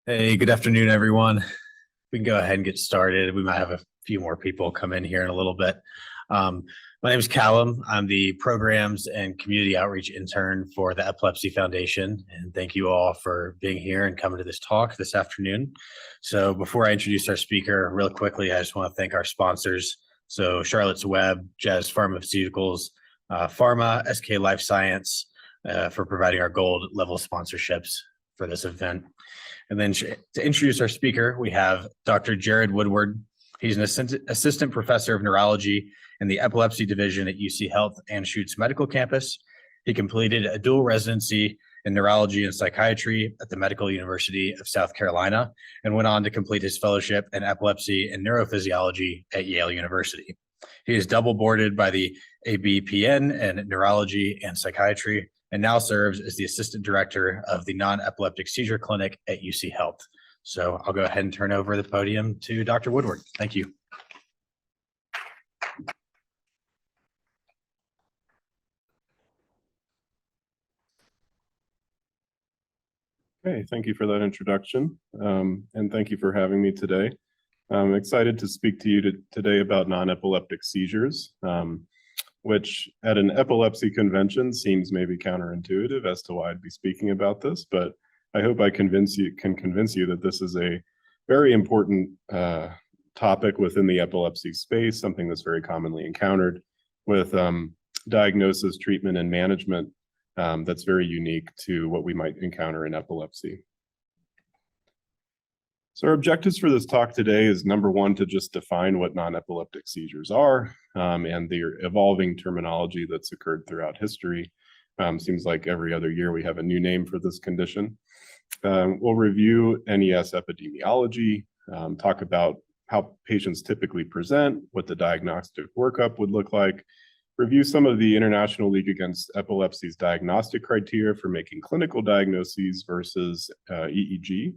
Hey, good afternoon, everyone. We can go ahead and get started. We might have a few more people come in here in a little bit. My name is Callum. I'm the Programs and Community Outreach Intern for the Epilepsy Foundation, and thank you all for being here and coming to this talk this afternoon. So before I introduce our speaker, real quickly, I just want to thank our sponsors. So Charlotte's Web, Jazz Pharmaceuticals, Pharma, SK Life Science, for providing our gold level sponsorships for this event. And then to introduce our speaker, we have Dr. Jared Woodward. He's an assistant professor of neurology in the epilepsy division at UC Health Anschutz Medical Campus. He completed a dual residency in neurology and psychiatry at the Medical University of South Carolina and went on to complete his fellowship in epilepsy and neurophysiology at Yale University. He is double boarded by the ABPN in neurology and psychiatry, and now serves as the assistant director of the Non-Epileptic Seizure Clinic at UC Health. So I'll go ahead and turn over the podium to Dr. Woodward. Thank you. Okay, thank you for that introduction, and thank you for having me today. I'm excited to speak to you today about non-epileptic seizures, which at an epilepsy convention seems maybe counterintuitive as to why I'd be speaking about this, but I hope I can convince you that this is a very important topic within the epilepsy space, something that's very commonly encountered with diagnosis, treatment, and management that's very unique to what we might encounter in epilepsy. So our objectives for this talk today is number one, to just define what non-epileptic seizures are and the evolving terminology that's occurred throughout history. Seems like every other year we have a new name for this condition. We'll review NES epidemiology, talk about how patients typically present, what the diagnostic workup would look like, review some of the International League Against Epilepsy's diagnostic criteria for making clinical diagnoses versus EEG,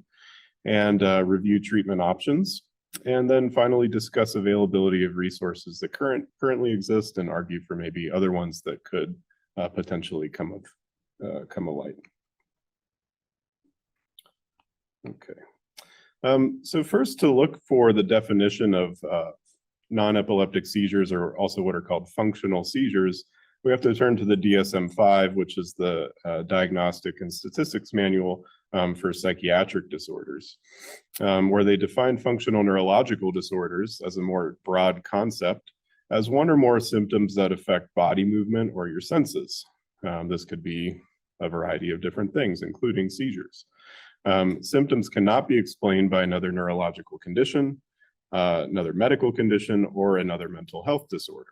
and review treatment options, and then finally discuss availability of resources that currently exist and argue for maybe other ones that could potentially come alight. Okay, so first, to look for the definition of non-epileptic seizures, or also what are called functional seizures, we have to turn to the DSM-5, which is the Diagnostic and Statistics Manual for psychiatric disorders, where they define functional neurological disorders as a more broad concept as one or more symptoms that affect body movement or your senses. This could be a variety of different things, including seizures. Symptoms cannot be explained by another neurological condition, another medical condition, or another mental health disorder.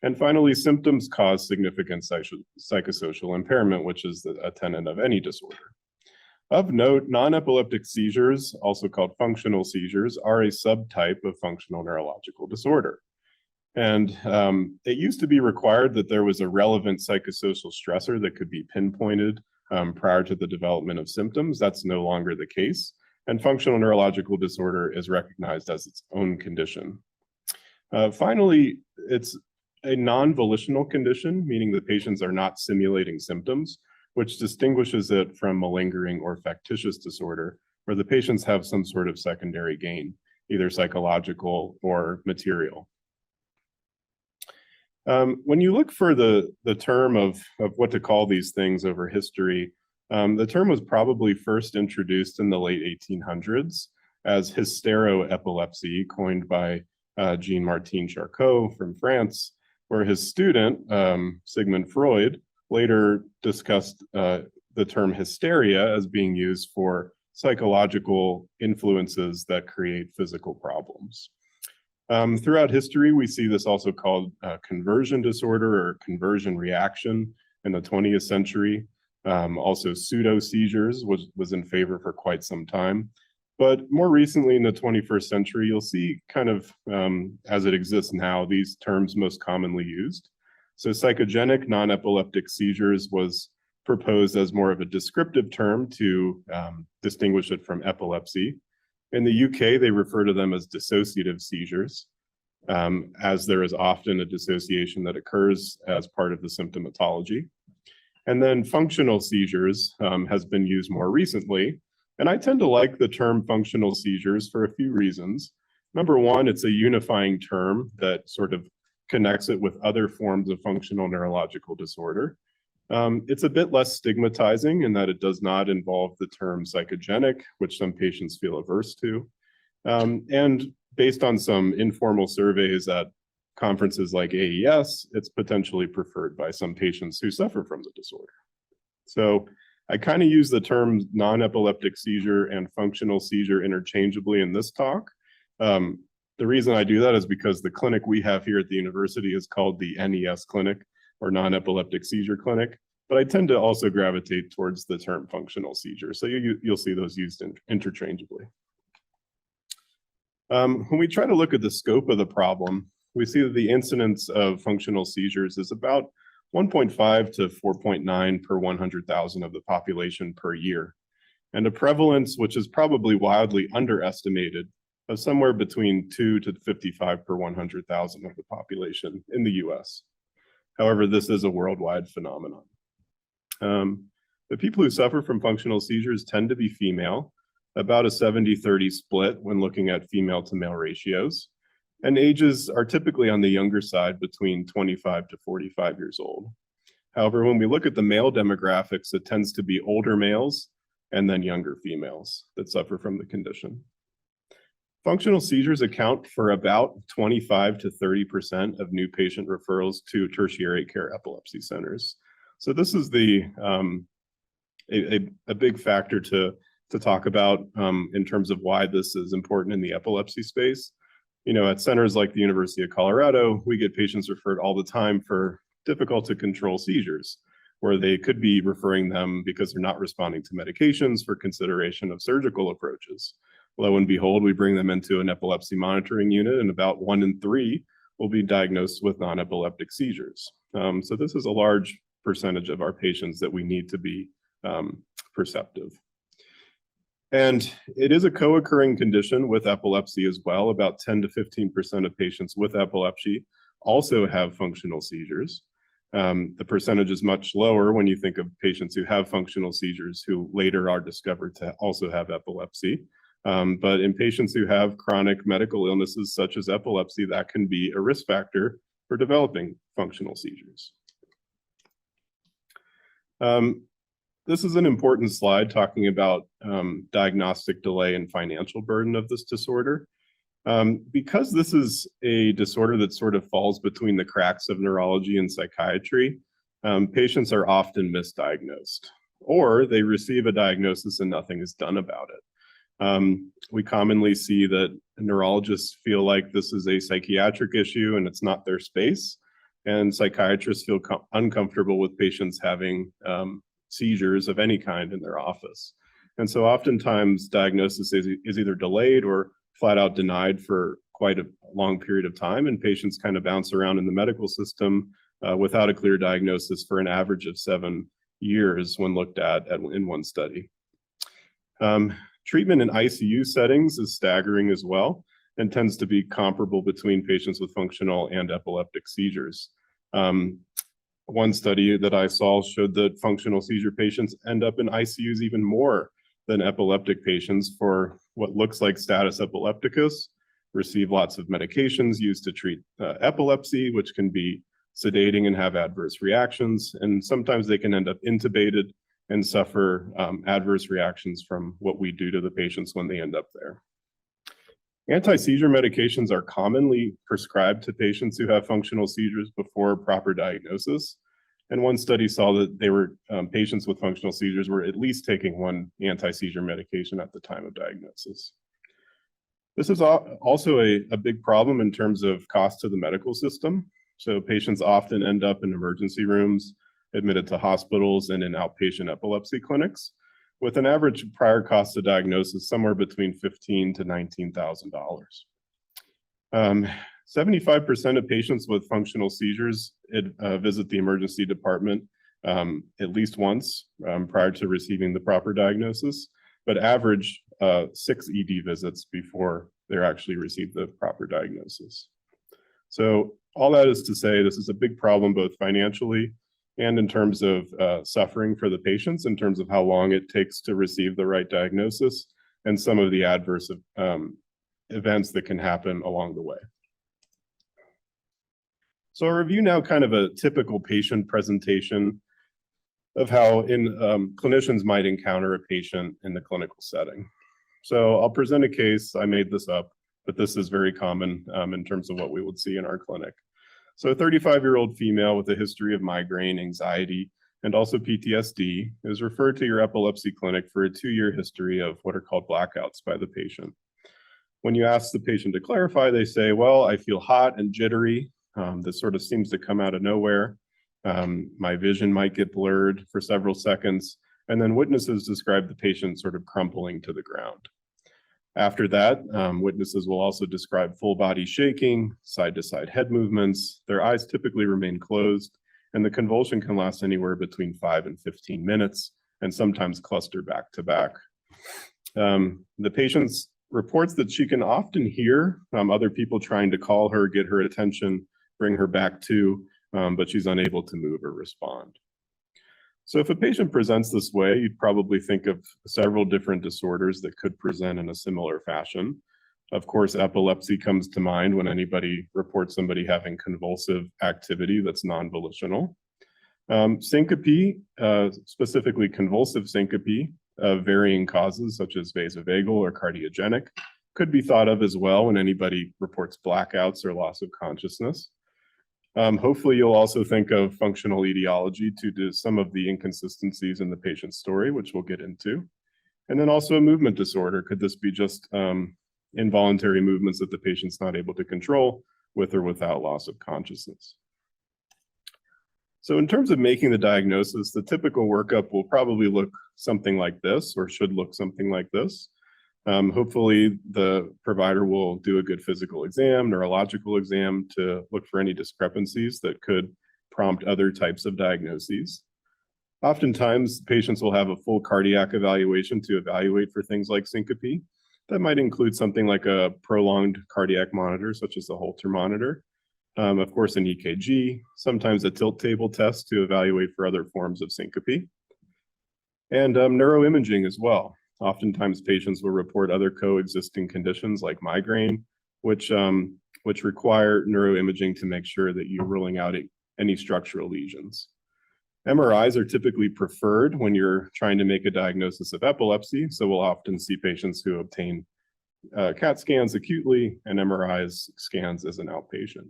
And finally, symptoms cause significant psychosocial impairment, which is a tenet of any disorder. Of note, non-epileptic seizures, also called functional seizures, are a subtype of functional neurological disorder. And it used to be required that there was a relevant psychosocial stressor that could be pinpointed prior to the development of symptoms. That's no longer the case. And functional neurological disorder is recognized as its own condition. Finally, it's a non-volitional condition, meaning the patients are not simulating symptoms, which distinguishes it from malingering or factitious disorder, where the patients have some sort of secondary gain, either psychological or material. When you look for the term of what to call these things over history, the term was probably first introduced in the late 1800s as hysteroepilepsy, coined by Jean-Martin Charcot from France, where his student, Sigmund Freud, later discussed the term hysteria as being used for psychological influences that create physical problems. Throughout history, we see this also called conversion disorder or conversion reaction in the 20th century. Also pseudo-seizures was in favor for quite some time. But more recently in the 21st century, you'll see kind of, as it exists now, these terms most commonly used. So psychogenic non-epileptic seizures was proposed as more of a descriptive term to distinguish it from epilepsy. In the UK, they refer to them as dissociative seizures, as there is often a dissociation that occurs as part of the symptomatology. And then functional seizures has been used more recently And I tend to like the term functional seizures for a few reasons. Number one, it's a unifying term that sort of connects it with other forms of functional neurological disorder. It's a bit less stigmatizing in that it does not involve the term psychogenic, which some patients feel averse to. And based on some informal surveys at conferences like AES, it's potentially preferred by some patients who suffer from the disorder. So I kind of use the terms non-epileptic seizure and functional seizure interchangeably in this talk. The reason I do that is because the clinic we have here at the university is called the NES clinic, or non-epileptic seizure clinic, but I tend to also gravitate towards the term functional seizure. So you'll see those used interchangeably. When we try to look at the scope of the problem, we see that the incidence of functional seizures is about 1.5 to 4.9 per 100,000 of the population per year, and a prevalence which is probably wildly underestimated of somewhere between 2 to 55 per 100,000 of the population in the US. However, this is a worldwide phenomenon. The people who suffer from functional seizures tend to be female, about a 70-30 split when looking at female to male ratios, and ages are typically on the younger side between 25 to 45 years old. However, when we look at the male demographics, it tends to be older males and then younger females that suffer from the condition. Functional seizures account for about 25 to 30% of new patient referrals to tertiary care epilepsy centers. So this is a big factor to talk about in terms of why this is important in the epilepsy space. You know, at centers like the University of Colorado, we get patients referred all the time for difficult to control seizures, where they could be referring them because they're not responding to medications for consideration of surgical approaches. Lo and behold, we bring them into an epilepsy monitoring unit, and about 1 in 3 will be diagnosed with non-epileptic seizures. So this is a large percentage of our patients that we need to be perceptive. And it is a co-occurring condition with epilepsy as well. About 10 to 15% of patients with epilepsy also have functional seizures. The percentage is much lower when you think of patients who have functional seizures who later are discovered to also have epilepsy. But in patients who have chronic medical illnesses such as epilepsy, that can be a risk factor for developing functional seizures. This is an important slide talking about diagnostic delay and financial burden of this disorder. Because this is a disorder that sort of falls between the cracks of neurology and psychiatry, patients are often misdiagnosed, or they receive a diagnosis and nothing is done about it. We commonly see that neurologists feel like this is a psychiatric issue and it's not their space, and psychiatrists feel uncomfortable with patients having seizures of any kind in their office. And so oftentimes diagnosis is either delayed or flat out denied for quite a long period of time, and patients kind of bounce around in the medical system without a clear diagnosis for an average of 7 years when looked at in one study. Treatment in ICU settings is staggering as well and tends to be comparable between patients with functional and epileptic seizures. One study that I saw showed that functional seizure patients end up in ICUs even more than epileptic patients for what looks like status epilepticus, receive lots of medications used to treat epilepsy, which can be sedating and have adverse reactions. And sometimes they can end up intubated and suffer adverse reactions from what we do to the patients when they end up there. Anti-seizure medications are commonly prescribed to patients who have functional seizures before proper diagnosis. And one study saw that they were patients with functional seizures were at least taking one anti-seizure medication at the time of diagnosis. This is also a big problem in terms of cost to the medical system. So patients often end up in emergency rooms, admitted to hospitals and in outpatient epilepsy clinics, with an average prior cost of diagnosis somewhere between $15,000 to $19,000. 75% of patients with functional seizures visit the emergency department at least once prior to receiving the proper diagnosis, but average 6 ED visits before they actually receive the proper diagnosis. So all that is to say, this is a big problem both financially and in terms of suffering for the patients, in terms of how long it takes to receive the right diagnosis, and some of the adverse events that can happen along the way. So I'll review now kind of a typical patient presentation of how clinicians might encounter a patient in the clinical setting. So I'll present a case. I made this up, but this is very common in terms of what we would see in our clinic. So a 35-year-old female with a history of migraine, anxiety, and also PTSD is referred to your epilepsy clinic for a 2-year history of what are called blackouts by the patient. When you ask the patient to clarify, they say, well, I feel hot and jittery. This sort of seems to come out of nowhere. My vision might get blurred for several seconds. And then witnesses describe the patient sort of crumpling to the ground. After that, witnesses will also describe full body shaking, side-to-side head movements. Their eyes typically remain closed, and the convulsion can last anywhere between 5 and 15 minutes, and sometimes cluster back to back. The patient reports that she can often hear other people trying to call her, get her attention, bring her back to, but she's unable to move or respond. So if a patient presents this way, you'd probably think of several different disorders that could present in a similar fashion. Of course, epilepsy comes to mind when anybody reports somebody having convulsive activity that's non-volitional. Syncope, specifically convulsive syncope of varying causes such as vasovagal or cardiogenic, could be thought of as well when anybody reports blackouts or loss of consciousness. Hopefully you'll also think of functional etiology due to some of the inconsistencies in the patient's story, which we'll get into. And then also a movement disorder. Could this be just involuntary movements that the patient's not able to control with or without loss of consciousness? So in terms of making the diagnosis, the typical workup will probably look something like this, or should look something like this. Hopefully the provider will do a good physical exam, neurological exam, to look for any discrepancies that could prompt other types of diagnoses. Oftentimes, patients will have a full cardiac evaluation to evaluate for things like syncope. That might include something like a prolonged cardiac monitor, such as the Holter monitor. Of course, an EKG, sometimes a tilt table test to evaluate for other forms of syncope. And neuroimaging as well. Oftentimes, patients will report other coexisting conditions like migraine, which require neuroimaging to make sure that you're ruling out any structural lesions. MRIs are typically preferred when you're trying to make a diagnosis of epilepsy, so we'll often see patients who obtain CAT scans acutely and MRIs scans as an outpatient.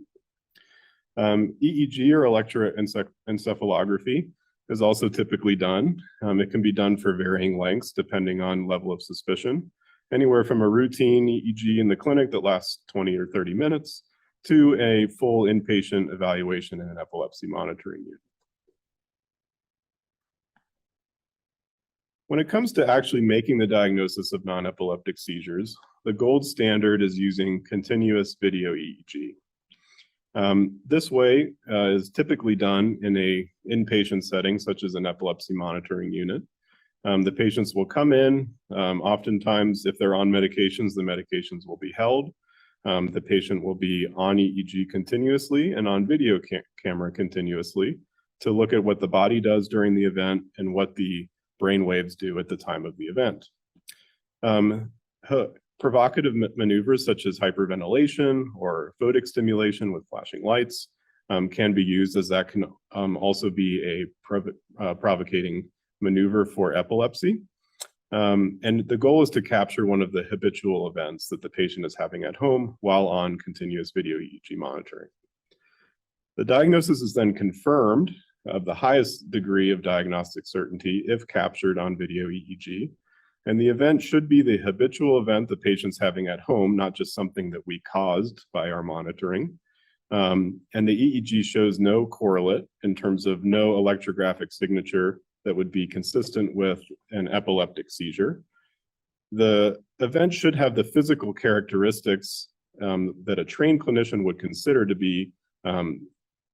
EEG or electroencephalography is also typically done. It can be done for varying lengths depending on level of suspicion, anywhere from a routine EEG in the clinic that lasts 20 or 30 minutes to a full inpatient evaluation in an epilepsy monitoring unit. When it comes to actually making the diagnosis of non-epileptic seizures, the gold standard is using continuous video EEG. This way is typically done in an inpatient setting, such as an epilepsy monitoring unit. The patients will come in. Oftentimes, if they're on medications, the medications will be held. The patient will be on EEG continuously and on video camera continuously to look at what the body does during the event and what the brain waves do at the time of the event. Provocative maneuvers such as hyperventilation or photic stimulation with flashing lights can be used, as that can also be a provocating maneuver for epilepsy. And the goal is to capture one of the habitual events that the patient is having at home while on continuous video EEG monitoring. The diagnosis is then confirmed of the highest degree of diagnostic certainty if captured on video EEG. And the event should be the habitual event the patient's having at home, not just something that we caused by our monitoring. And the EEG shows no correlate in terms of no electrographic signature that would be consistent with an epileptic seizure. The event should have the physical characteristics that a trained clinician would consider to be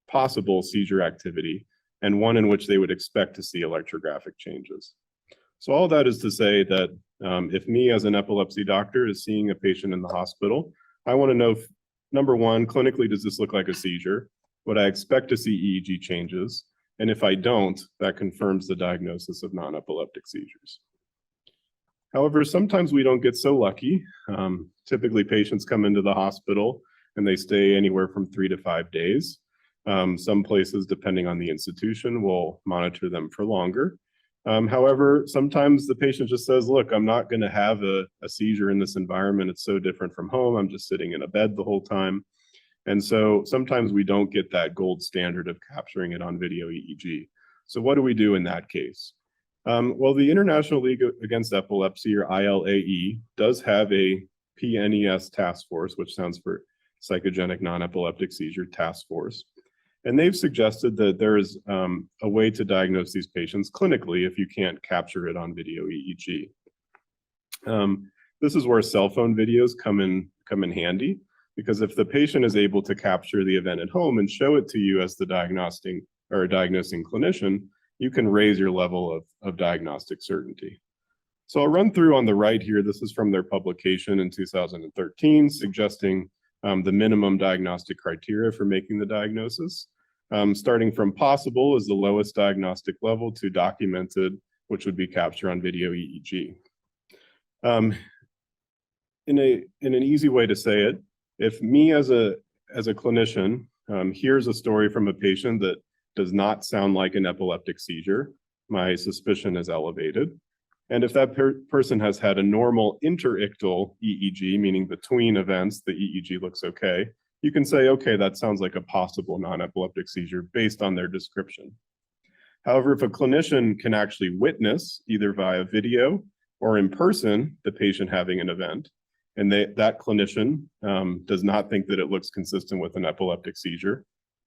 possible seizure activity, and one in which they would expect to see electrographic changes. So all that is to say that if me as an epilepsy doctor is seeing a patient in the hospital, I want to know, number one, clinically, does this look like a seizure? Would I expect to see EEG changes? And if I don't, that confirms the diagnosis of non-epileptic seizures. However, sometimes we don't get so lucky. Typically, patients come into the hospital and they stay anywhere from 3 to 5 days. Some places, depending on the institution, will monitor them for longer. However, sometimes the patient just says, look, I'm not going to have a seizure in this environment. It's so different from home. I'm just sitting in a bed the whole time. And so sometimes we don't get that gold standard of capturing it on video EEG. So what do we do in that case? Well, the International League Against Epilepsy, or ILAE, does have a PNES task force, which stands for Psychogenic Non-Epileptic Seizure Task Force. And they've suggested that there is a way to diagnose these patients clinically if you can't capture it on video EEG. This is where cell phone videos come in handy, because if the patient is able to capture the event at home and show it to you as the diagnosing clinician, you can raise your level of diagnostic certainty. So I'll run through on the right here. This is from their publication in 2013, suggesting the minimum diagnostic criteria for making the diagnosis. Starting from possible is the lowest diagnostic level to documented, which would be capture on video EEG. In an easy way to say it, if me as a clinician hears a story from a patient that does not sound like an epileptic seizure, my suspicion is elevated. And if that person has had a normal interictal EEG, meaning between events, the EEG looks okay, you can say, okay, that sounds like a possible non-epileptic seizure based on their description. However, if a clinician can actually witness, either via video or in person, the patient having an event, and that clinician does not think that it looks consistent with an epileptic seizure,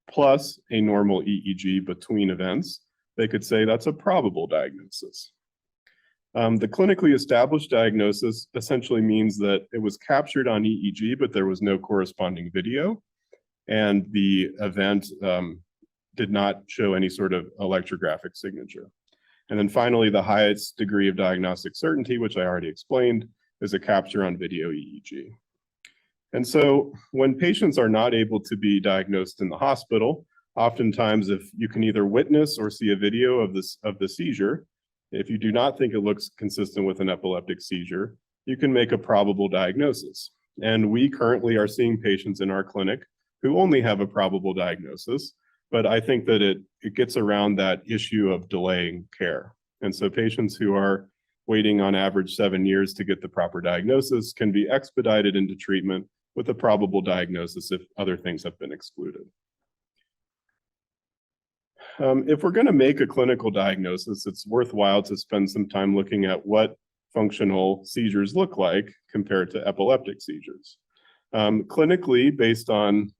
plus a normal EEG between events, they could say that's a probable diagnosis. The clinically established diagnosis essentially means that it was captured on EEG, but there was no corresponding video, and the event did not show any sort of electrographic signature. And then finally, the highest degree of diagnostic certainty, which I already explained, is a capture on video EEG. And so when patients are not able to be diagnosed in the hospital, oftentimes if you can either witness or see a video of the seizure, if you do not think it looks consistent with an epileptic seizure, you can make a probable diagnosis. And we currently are seeing patients in our clinic who only have a probable diagnosis, but I think that it gets around that issue of delaying care. And so patients who are waiting on average 7 years to get the proper diagnosis can be expedited into treatment with a probable diagnosis if other things have been excluded. If we're going to make a clinical diagnosis, it's worthwhile to spend some time looking at what functional seizures look like compared to epileptic seizures. Clinically, based on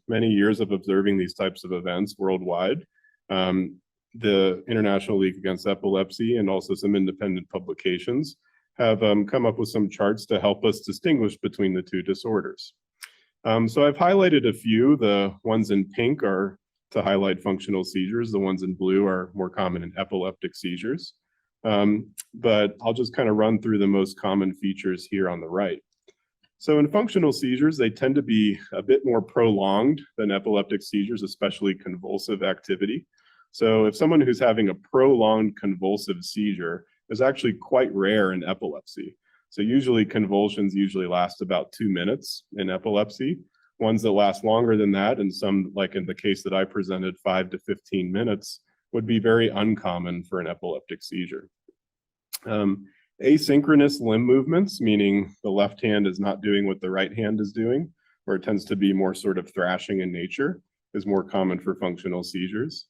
many years of observing these types of events worldwide, the International League Against Epilepsy and also some independent publications have come up with some charts to help us distinguish between the two disorders. So I've highlighted a few. The ones in pink are to highlight functional seizures. The ones in blue are more common in epileptic seizures. But I'll just kind of run through the most common features here on the right. So in functional seizures, they tend to be a bit more prolonged than epileptic seizures, especially convulsive activity. So if someone who's having a prolonged convulsive seizure is actually quite rare in epilepsy. So usually convulsions usually last about 2 minutes in epilepsy. Ones that last longer than that, and some, like in the case that I presented, 5 to 15 minutes, would be very uncommon for an epileptic seizure. Asynchronous limb movements, meaning the left hand is not doing what the right hand is doing, or it tends to be more sort of thrashing in nature, is more common for functional seizures.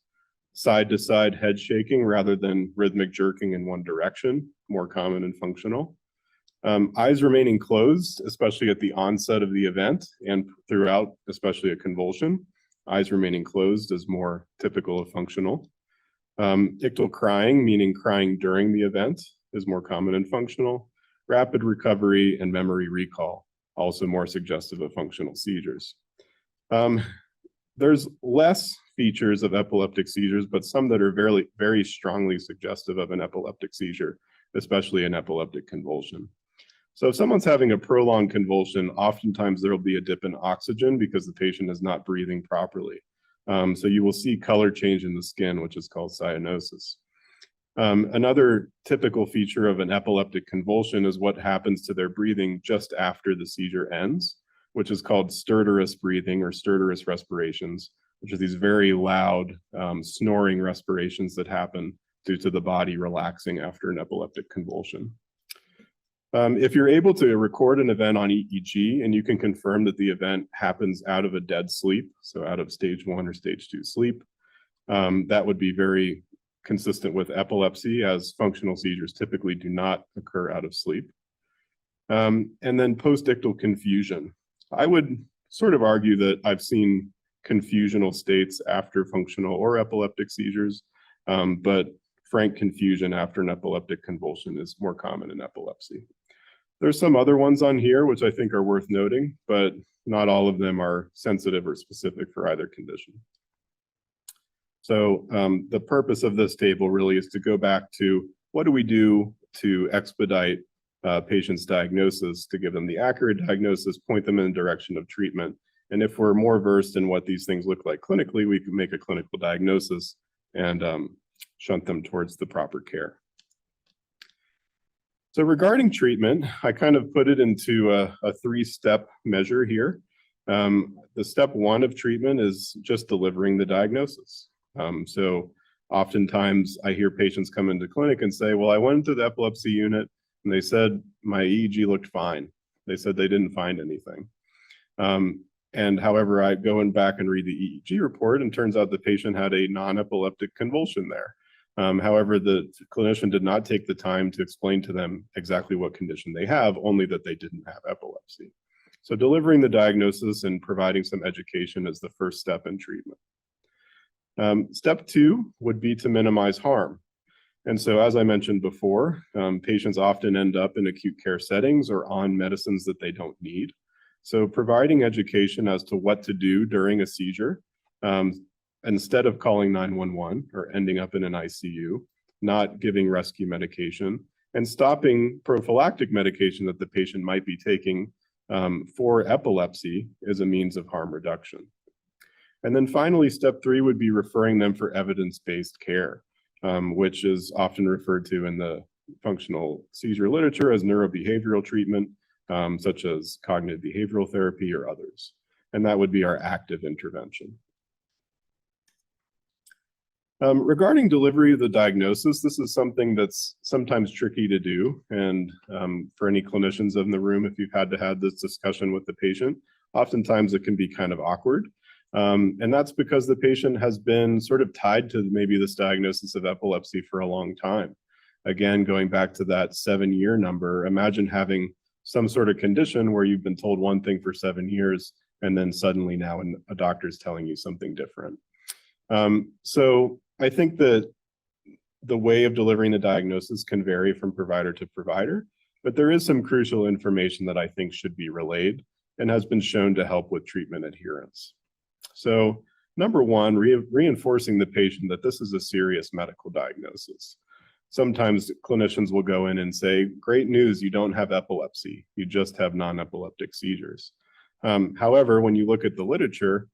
Side-to-side head shaking rather than rhythmic jerking in one direction, more common in functional. Eyes remaining closed, especially at the onset of the event and throughout, especially a convulsion. Eyes remaining closed is more typical of functional. Ictal crying, meaning crying during the event, is more common in functional. Rapid recovery and memory recall, also more suggestive of functional seizures. There's less features of epileptic seizures, but some that are very, very strongly suggestive of an epileptic seizure, especially an epileptic convulsion. So if someone's having a prolonged convulsion, oftentimes there will be a dip in oxygen because the patient is not breathing properly. So you will see color change in the skin, which is called cyanosis. Another typical feature of an epileptic convulsion is what happens to their breathing just after the seizure ends, which is called stertorous breathing or stertorous respirations, which are these very loud snoring respirations that happen due to the body relaxing after an epileptic convulsion. If you're able to record an event on EEG and you can confirm that the event happens out of a dead sleep, so out of stage 1 or stage 2 sleep, that would be very consistent with epilepsy, as functional seizures typically do not occur out of sleep. And then post-ictal confusion. I would sort of argue that I've seen confusional states after functional or epileptic seizures, but frank confusion after an epileptic convulsion is more common in epilepsy. There's some other ones on here which I think are worth noting, but not all of them are sensitive or specific for either condition. So the purpose of this table really is to go back to what do we do to expedite patients' diagnosis, to give them the accurate diagnosis, point them in the direction of treatment. And if we're more versed in what these things look like clinically, we can make a clinical diagnosis and shunt them towards the proper care. So regarding treatment, I kind of put it into a three-step measure here. The step 1 of treatment is just delivering the diagnosis. So oftentimes I hear patients come into clinic and say, well, I went into the epilepsy unit and they said my EEG looked fine. They said they didn't find anything. And however, I go back and read the EEG report and turns out the patient had a non-epileptic convulsion there. However, the clinician did not take the time to explain to them exactly what condition they have, only that they didn't have epilepsy. So delivering the diagnosis and providing some education is the first step in treatment. Step 2 would be to minimize harm. And so as I mentioned before, patients often end up in acute care settings or on medicines that they don't need. So providing education as to what to do during a seizure, instead of calling 911 or ending up in an ICU, not giving rescue medication, and stopping prophylactic medication that the patient might be taking for epilepsy is a means of harm reduction. And then finally, step 3 would be referring them for evidence-based care, which is often referred to in the functional seizure literature as neurobehavioral treatment, such as cognitive behavioral therapy or others. And that would be our active intervention. Regarding delivery of the diagnosis, this is something that's sometimes tricky to do. And for any clinicians in the room, if you've had to have this discussion with the patient, oftentimes it can be kind of awkward. And that's because the patient has been sort of tied to maybe this diagnosis of epilepsy for a long time. Again, going back to that 7-year number, imagine having some sort of condition where you've been told one thing for 7 years, and then suddenly now a doctor's telling you something different. So I think that the way of delivering the diagnosis can vary from provider to provider, but there is some crucial information that I think should be relayed and has been shown to help with treatment adherence. So number 1, reinforcing the patient that this is a serious medical diagnosis. Sometimes clinicians will go in and say, great news, you don't have epilepsy, you just have non-epileptic seizures. However, when you look at the literature,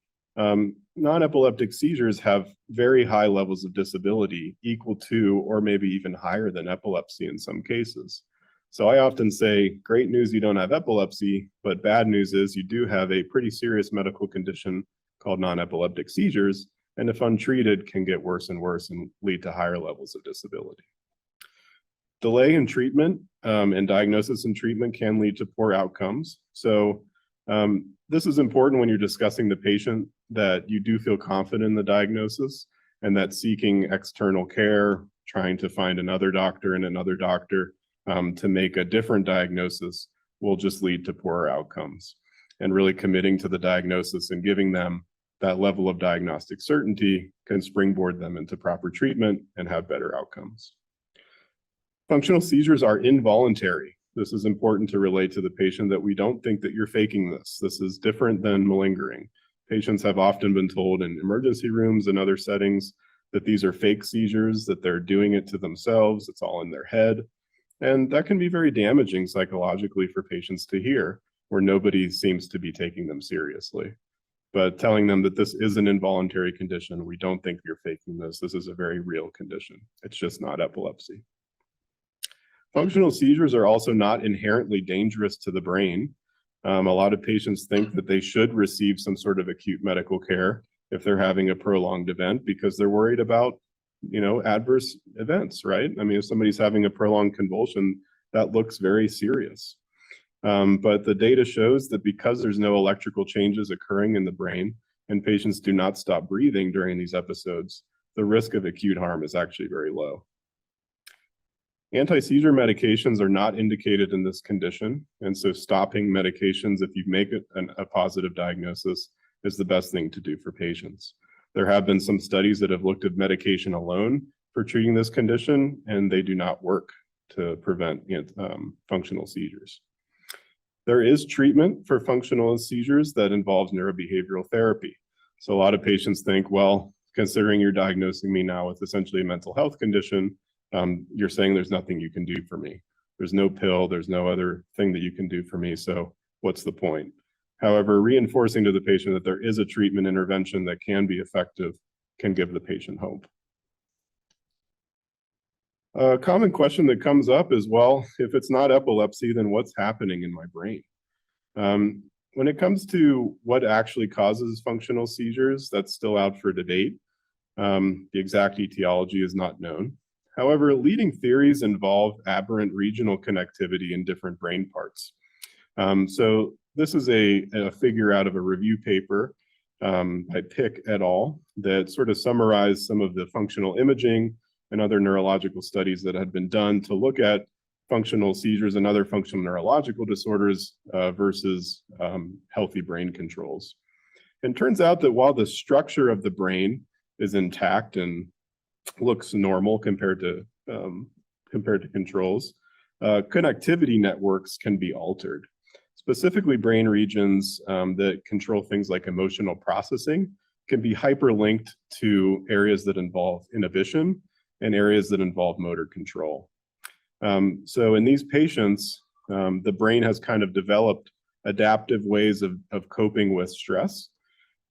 non-epileptic seizures have very high levels of disability, equal to or maybe even higher than epilepsy in some cases. So I often say, great news, you don't have epilepsy, but bad news is you do have a pretty serious medical condition called non-epileptic seizures, and if untreated, can get worse and worse and lead to higher levels of disability. Delay in treatment and diagnosis and treatment can lead to poor outcomes. So this is important when you're discussing the patient, that you do feel confident in the diagnosis and that seeking external care, trying to find another doctor and another doctor to make a different diagnosis will just lead to poorer outcomes. And really committing to the diagnosis and giving them that level of diagnostic certainty can springboard them into proper treatment and have better outcomes. Functional seizures are involuntary. This is important to relate to the patient, that we don't think that you're faking this. This is different than malingering. Patients have often been told in emergency rooms and other settings that these are fake seizures, that they're doing it to themselves, it's all in their head. And that can be very damaging psychologically for patients to hear, where nobody seems to be taking them seriously. but telling them that this is an involuntary condition. We don't think you're faking this. This is a very real condition. It's just not epilepsy. Functional seizures are also not inherently dangerous to the brain. A lot of patients think that they should receive some sort of acute medical care if they're having a prolonged event because they're worried about, adverse events, right? I mean, if somebody's having a prolonged convulsion, that looks very serious. But the data shows that because there's no electrical changes occurring in the brain and patients do not stop breathing during these episodes, the risk of acute harm is actually very low. Anti-seizure medications are not indicated in this condition, and so stopping medications if you make a positive diagnosis is the best thing to do for patients. There have been some studies that have looked at medication alone for treating this condition, and they do not work to prevent functional seizures. There is treatment for functional seizures that involves neurobehavioral therapy. So a lot of patients think, well, considering you're diagnosing me now with essentially a mental health condition, you're saying there's nothing you can do for me. There's no pill, there's no other thing that you can do for me, so what's the point? However, reinforcing to the patient that there is a treatment intervention that can be effective can give the patient hope. A common question that comes up is, well, if it's not epilepsy, then what's happening in my brain? When it comes to what actually causes functional seizures, that's still out for debate. The exact etiology is not known. However, leading theories involve aberrant regional connectivity in different brain parts. So this is a figure out of a review paper by Pick et al. That sort of summarized some of the functional imaging and other neurological studies that had been done to look at functional seizures and other functional neurological disorders versus healthy brain controls. And it turns out that while the structure of the brain is intact and looks normal compared to controls, connectivity networks can be altered. Specifically, brain regions that control things like emotional processing can be hyperlinked to areas that involve inhibition and areas that involve motor control. So in these patients, the brain has kind of developed adaptive ways of coping with stress.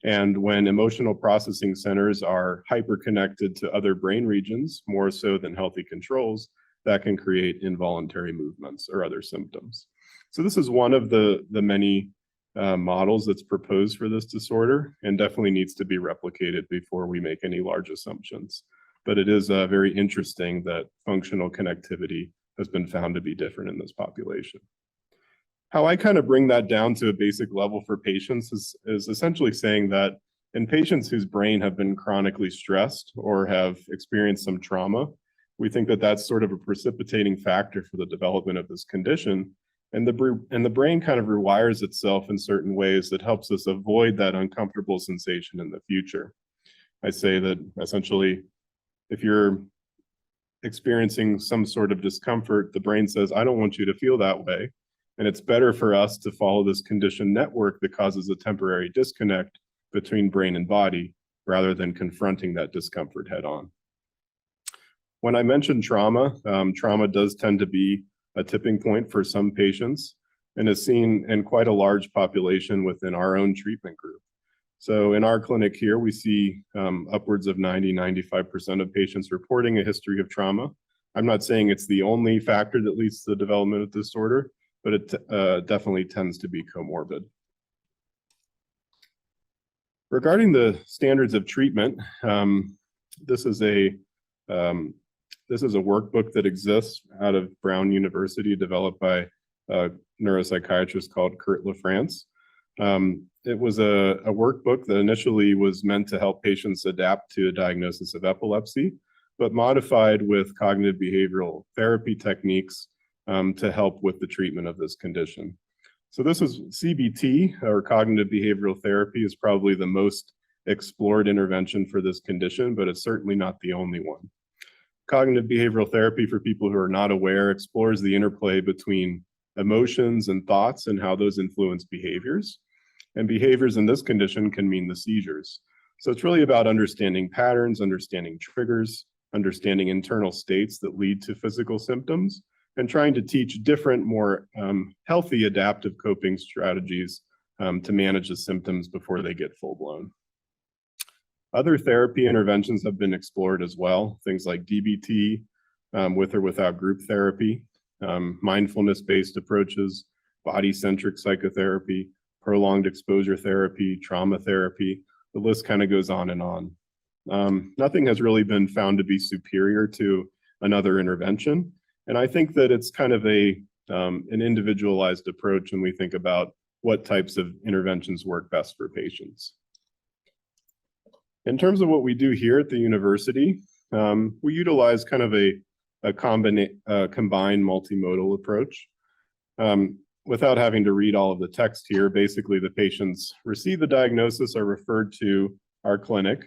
And when emotional processing centers are hyperconnected to other brain regions, more so than healthy controls, that can create involuntary movements or other symptoms. So this is one of the many models that's proposed for this disorder and definitely needs to be replicated before we make any large assumptions. But it is very interesting that functional connectivity has been found to be different in this population. How I kind of bring that down to a basic level for patients is essentially saying that in patients whose brain have been chronically stressed or have experienced some trauma, we think that that's sort of a precipitating factor for the development of this condition. And the brain kind of rewires itself in certain ways that helps us avoid that uncomfortable sensation in the future. I say that essentially, if you're experiencing some sort of discomfort, the brain says, I don't want you to feel that way. And it's better for us to follow this conditioned network that causes a temporary disconnect between brain and body rather than confronting that discomfort head on. When I mentioned trauma, trauma does tend to be a tipping point for some patients and is seen in quite a large population within our own treatment group. So in our clinic here, we see upwards of 90–95% of patients reporting a history of trauma. I'm not saying it's the only factor that leads to the development of disorder, but it definitely tends to be comorbid. Regarding the standards of treatment, this is a workbook that exists out of Brown University, developed by a neuropsychiatrist called Kurt LaFrance. It was a workbook that initially was meant to help patients adapt to a diagnosis of epilepsy, but modified with cognitive behavioral therapy techniques to help with the treatment of this condition. So this is CBT, or cognitive behavioral therapy, is probably the most explored intervention for this condition, but it's certainly not the only one. Cognitive behavioral therapy, for people who are not aware, explores the interplay between emotions and thoughts and how those influence behaviors. And behaviors in this condition can mean the seizures. So it's really about understanding patterns, understanding triggers, understanding internal states that lead to physical symptoms, and trying to teach different, more healthy adaptive coping strategies to manage the symptoms before they get full blown. Other therapy interventions have been explored as well, things like DBT, with or without group therapy, mindfulness-based approaches, body-centric psychotherapy, prolonged exposure therapy, trauma therapy. The list kind of goes on and on. Nothing has really been found to be superior to another intervention. And I think that it's kind of an individualized approach when we think about what types of interventions work best for patients. In terms of what we do here at the university, we utilize kind of a combined multimodal approach. Without having to read all of the text here, basically the patients receive the diagnosis, are referred to our clinic.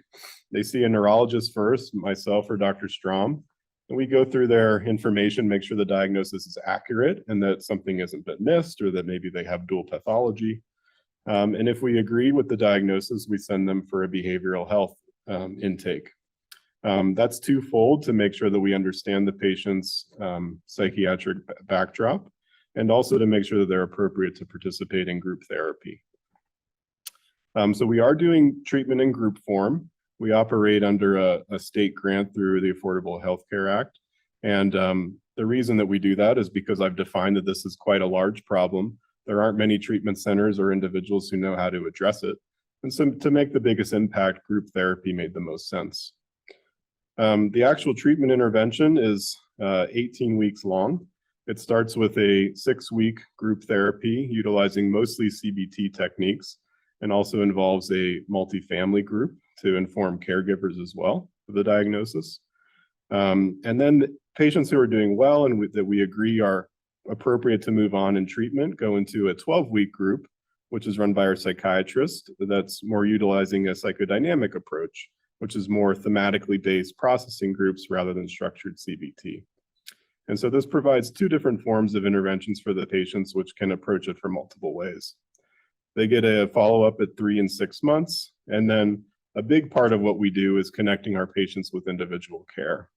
They see a neurologist first, myself or Dr. Strom, and we go through their information, make sure the diagnosis is accurate and that something hasn't been missed or that maybe they have dual pathology. And if we agree with the diagnosis, we send them for a behavioral health intake. That's twofold, to make sure that we understand the patient's psychiatric backdrop, and also to make sure that they're appropriate to participate in group therapy. So we are doing treatment in group form. We operate under a state grant through the Affordable Health Care Act. And the reason that we do that is because I've defined that this is quite a large problem. There aren't many treatment centers or individuals who know how to address it. And so to make the biggest impact, group therapy made the most sense. The actual treatment intervention is 18 weeks long. It starts with a 6-week group therapy utilizing mostly CBT techniques, and also involves a multifamily group to inform caregivers as well of the diagnosis. And then patients who are doing well and that we agree are appropriate to move on in treatment go into a 12-week group, which is run by our psychiatrist, that's more utilizing a psychodynamic approach, which is more thematically based processing groups rather than structured CBT. And so this provides 2 different forms of interventions for the patients, which can approach it from multiple ways. They get a follow-up at 3 and 6 months, and then a big part of what we do is connecting our patients with individual care.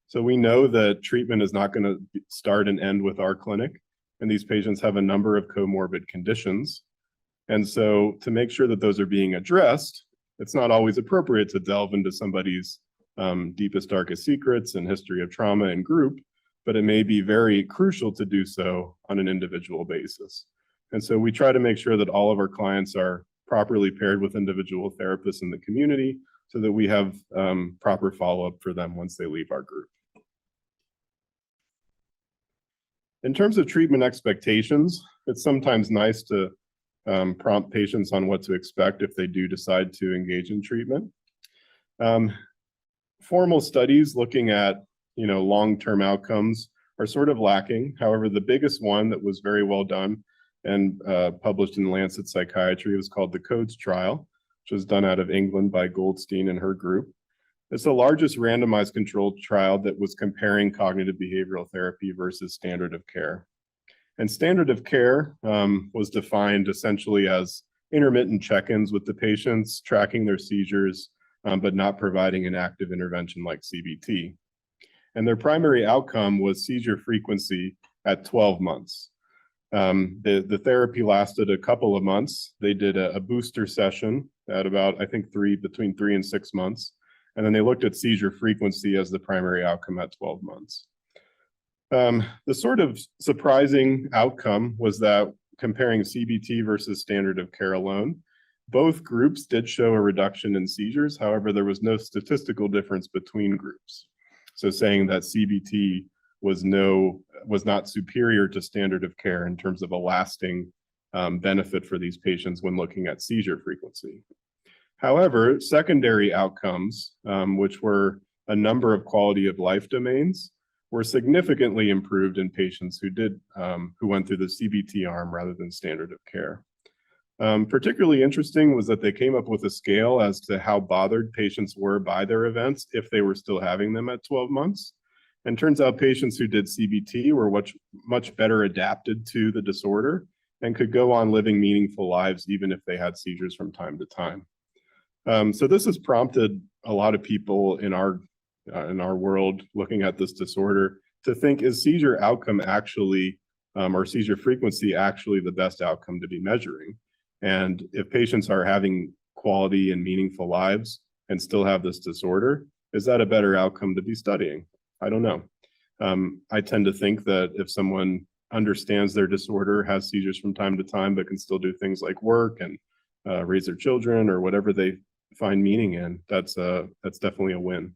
So we know that treatment is not going to start and end with our clinic, and these patients have a number of comorbid conditions. And so to make sure that those are being addressed, it's not always appropriate to delve into somebody's deepest, darkest secrets and history of trauma in group, but it may be very crucial to do so on an individual basis. And so we try to make sure that all of our clients are properly paired with individual therapists in the community so that we have proper follow-up for them once they leave our group. In terms of treatment expectations, it's sometimes nice to prompt patients on what to expect if they do decide to engage in treatment. Formal studies looking at long-term outcomes are sort of lacking. However, the biggest one that was very well done and published in Lancet Psychiatry was called the CODES trial, which was done out of England by Goldstein and her group. It's the largest randomized controlled trial that was comparing cognitive behavioral therapy versus standard of care. And standard of care was defined essentially as intermittent check-ins with the patients, tracking their seizures, but not providing an active intervention like CBT. And their primary outcome was seizure frequency at 12 months. The therapy lasted a couple of months. They did a booster session at about, I think, between 3 and 6 months. And then they looked at seizure frequency as the primary outcome at 12 months. The sort of surprising outcome was that comparing CBT versus standard of care alone, both groups did show a reduction in seizures. However, there was no statistical difference between groups. So saying that CBT was not superior to standard of care in terms of a lasting benefit for these patients when looking at seizure frequency. However, secondary outcomes, which were a number of quality of life domains, were significantly improved in patients who went through the CBT arm rather than standard of care. Particularly interesting was that they came up with a scale as to how bothered patients were by their events if they were still having them at 12 months. And turns out patients who did CBT were much better adapted to the disorder and could go on living meaningful lives even if they had seizures from time to time. So this has prompted a lot of people in our world looking at this disorder to think, is seizure outcome actually, or seizure frequency actually the best outcome to be measuring? And if patients are having quality and meaningful lives and still have this disorder, is that a better outcome to be studying? I don't know. I tend to think that if someone understands their disorder, has seizures from time to time, but can still do things like work and raise their children or whatever they find meaning in, that's definitely a win.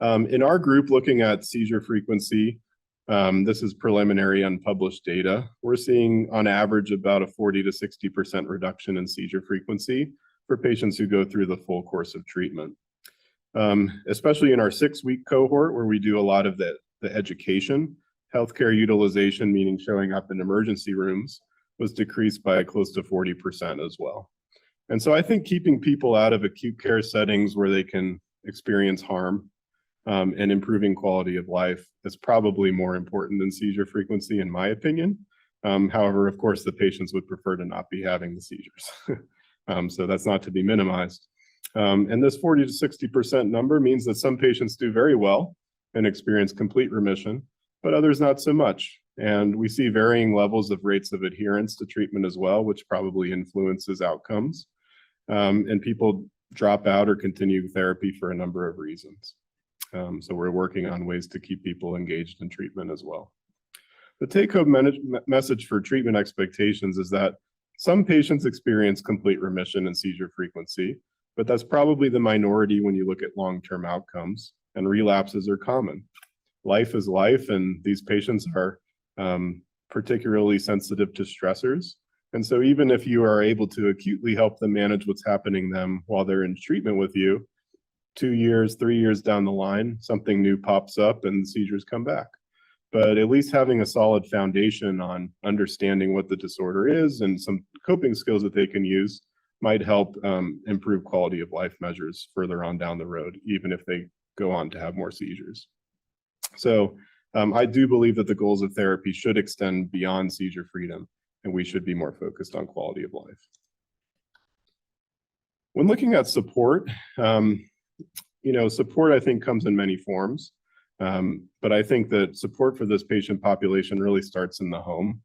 In our group, looking at seizure frequency, this is preliminary unpublished data. We're seeing on average about a 40 to 60% reduction in seizure frequency for patients who go through the full course of treatment. Especially in our 6-week cohort where we do a lot of the education, healthcare utilization, meaning showing up in emergency rooms, was decreased by close to 40% as well. And so I think keeping people out of acute care settings where they can experience harm and improving quality of life is probably more important than seizure frequency, in my opinion. However, of course, the patients would prefer to not be having the seizures. So that's not to be minimized. And this 40 to 60% number means that some patients do very well and experience complete remission, but others not so much. And we see varying levels of rates of adherence to treatment as well, which probably influences outcomes. And people drop out or continue therapy for a number of reasons. So we're working on ways to keep people engaged in treatment as well. The take-home message for treatment expectations is that some patients experience complete remission and seizure frequency, but that's probably the minority when you look at long-term outcomes, and relapses are common. Life is life, and these patients are particularly sensitive to stressors. And so even if you are able to acutely help them manage what's happening to them while they're in treatment with you, 2 years, 3 years down the line, something new pops up and seizures come back. But at least having a solid foundation on understanding what the disorder is and some coping skills that they can use might help improve quality of life measures further on down the road, even if they go on to have more seizures. So I do believe that the goals of therapy should extend beyond seizure freedom, and we should be more focused on quality of life. When looking at support, support I think comes in many forms, but I think that support for this patient population really starts in the home.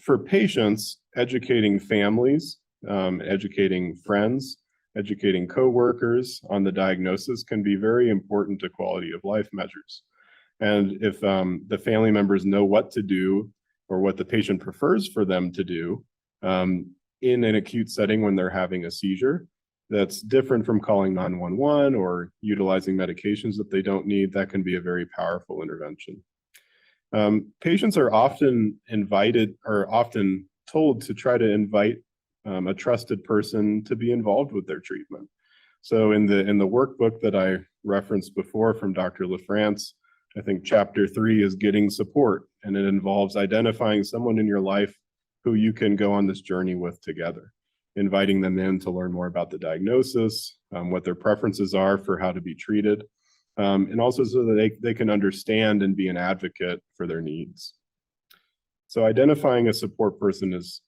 For patients, educating families, educating friends, educating coworkers on the diagnosis can be very important to quality of life measures. And if the family members know what to do or what the patient prefers for them to do in an acute setting when they're having a seizure, that's different from calling 911 or utilizing medications that they don't need, that can be a very powerful intervention. Patients are often invited or often told to try to invite a trusted person to be involved with their treatment. So in the workbook that I referenced before from Dr. LaFrance, I think chapter 3 is getting support, and it involves identifying someone in your life who you can go on this journey with together, inviting them in to learn more about the diagnosis, what their preferences are for how to be treated, and also so that they can understand and be an advocate for their needs. So identifying a support person is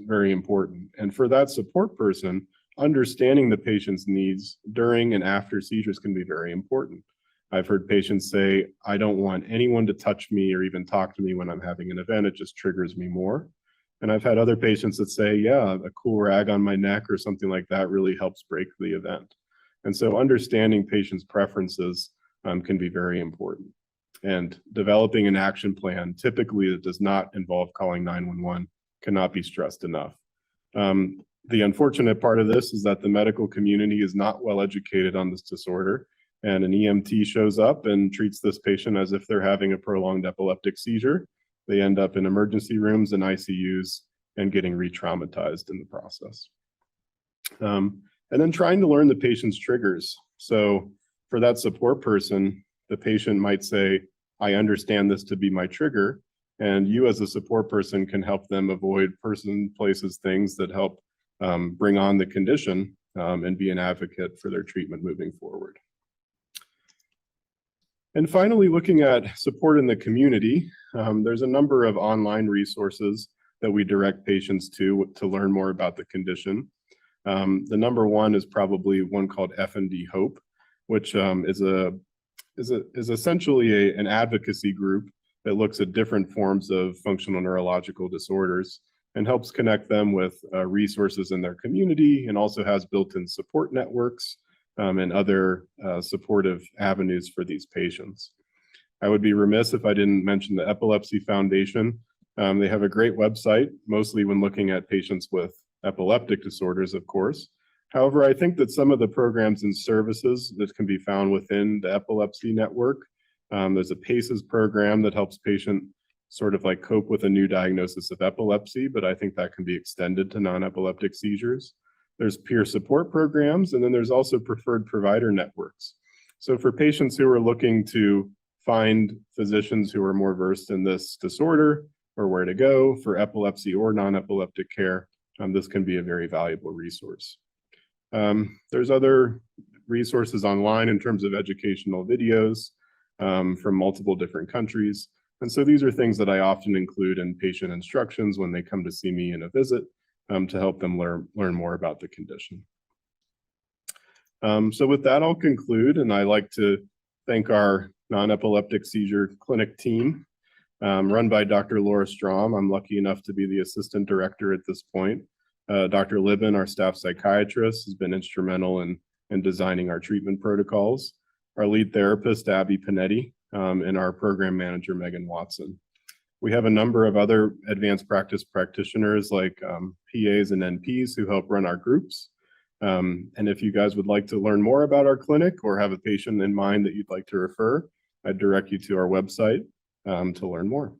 very important. And for that support person, understanding the patient's needs during and after seizures can be very important. I've heard patients say, I don't want anyone to touch me or even talk to me when I'm having an event. It just triggers me more. And I've had other patients that say, yeah, a cool rag on my neck or something like that really helps break the event. And so understanding patients' preferences can be very important. And developing an action plan, typically that does not involve calling 911, cannot be stressed enough. The unfortunate part of this is that the medical community is not well educated on this disorder, and an EMT shows up and treats this patient as if they're having a prolonged epileptic seizure. They end up in emergency rooms and ICUs and getting re-traumatized in the process. And then trying to learn the patient's triggers. So for that support person, the patient might say, I understand this to be my trigger, and you as a support person can help them avoid person, places, things that help bring on the condition and be an advocate for their treatment moving forward. And finally, looking at support in the community, there's a number of online resources that we direct patients to learn more about the condition. The number one is probably one called F&D Hope, which is essentially an advocacy group that looks at different forms of functional neurological disorders and helps connect them with resources in their community, and also has built-in support networks and other supportive avenues for these patients. I would be remiss if I didn't mention the Epilepsy Foundation. They have a great website, mostly when looking at patients with epileptic disorders, of course. However, I think that some of the programs and services that can be found within the Epilepsy Network, there's a PACES program that helps patient sort of like cope with a new diagnosis of epilepsy, but I think that can be extended to non-epileptic seizures. There's peer support programs, and then there's also preferred provider networks. So for patients who are looking to find physicians who are more versed in this disorder or where to go for epilepsy or non-epileptic care, this can be a very valuable resource. There's other resources online in terms of educational videos from multiple different countries. And so these are things that I often include in patient instructions when they come to see me in a visit to help them learn more about the condition. So with that, I'll conclude, and I'd like to thank our non-epileptic seizure clinic team run by Dr. Laura Strom. I'm lucky enough to be the assistant director at this point. Dr. Libin, our staff psychiatrist, has been instrumental in designing our treatment protocols. Our lead therapist, Abby Panetti, and our program manager, Megan Watson. We have a number of other advanced practice practitioners like PAs and NPs who help run our groups. And if you guys would like to learn more about our clinic or have a patient in mind that you'd like to refer, I'd direct you to our website to learn more.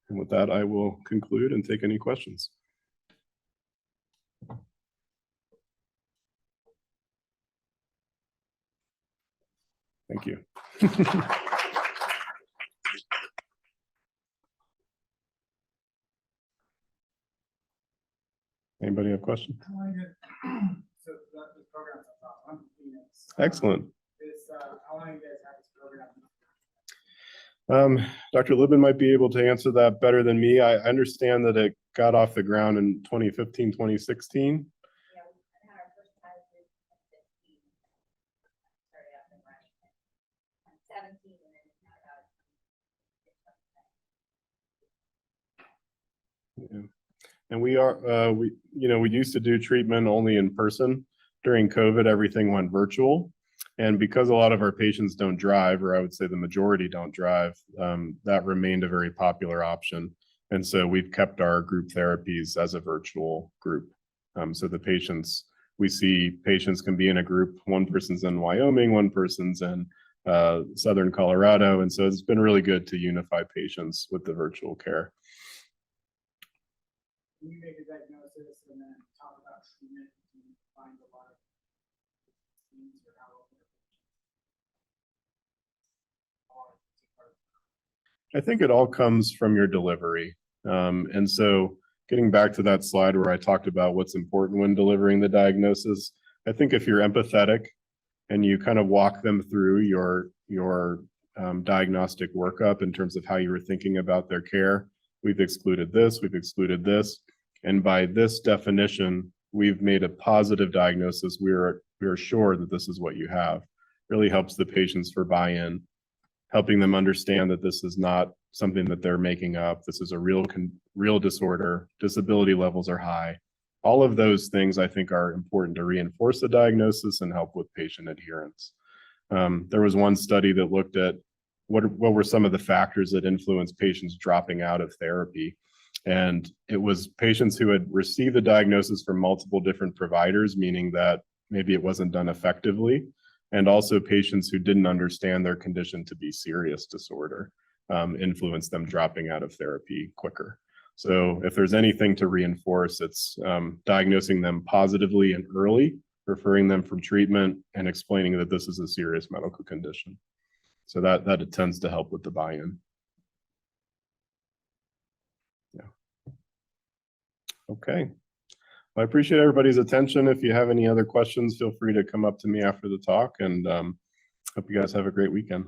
And with that, I will conclude and take any questions. Thank you. Anybody have questions? So the program's on Phoenix. Excellent. How long you guys have this program? Dr. Libin might be able to answer that better than me. I understand that it got off the ground in 2015, 2016. Yeah, we had our first pilot group in 2015. Started up and running in 17, and then it's now about. Yeah. And we used to do treatment only in person. During COVID, everything went virtual. And because a lot of our patients don't drive, or I would say the majority don't drive, that remained a very popular option. And so we've kept our group therapies as a virtual group. So the patients, we see patients can be in a group, one person's in Wyoming, one person's in Southern Colorado. And so it's been really good to unify patients with the virtual care. When you make a diagnosis and then talk about treatment, you find a lot of things or how I think it all comes from your delivery. And so getting back to that slide where I talked about what's important when delivering the diagnosis, I think if you're empathetic and you kind of walk them through your diagnostic workup in terms of how you were thinking about their care, we've excluded this, we've excluded this. And by this definition, we've made a positive diagnosis. We are sure that this is what you have. Really helps the patients for buy-in, helping them understand that this is not something that they're making up. This is a real disorder. Disability levels are high. All of those things I think are important to reinforce the diagnosis and help with patient adherence. There was one study that looked at what were some of the factors that influence patients dropping out of therapy. And it was patients who had received the diagnosis from multiple different providers, meaning that maybe it wasn't done effectively. And also patients who didn't understand their condition to be serious disorder influenced them dropping out of therapy quicker. So if there's anything to reinforce, it's diagnosing them positively and early, referring them from treatment, and explaining that this is a serious medical condition. So that it tends to help with the buy-in. Yeah. Okay. Well, I appreciate everybody's attention. If you have any other questions, feel free to come up to me after the talk, and hope you guys have a great weekend.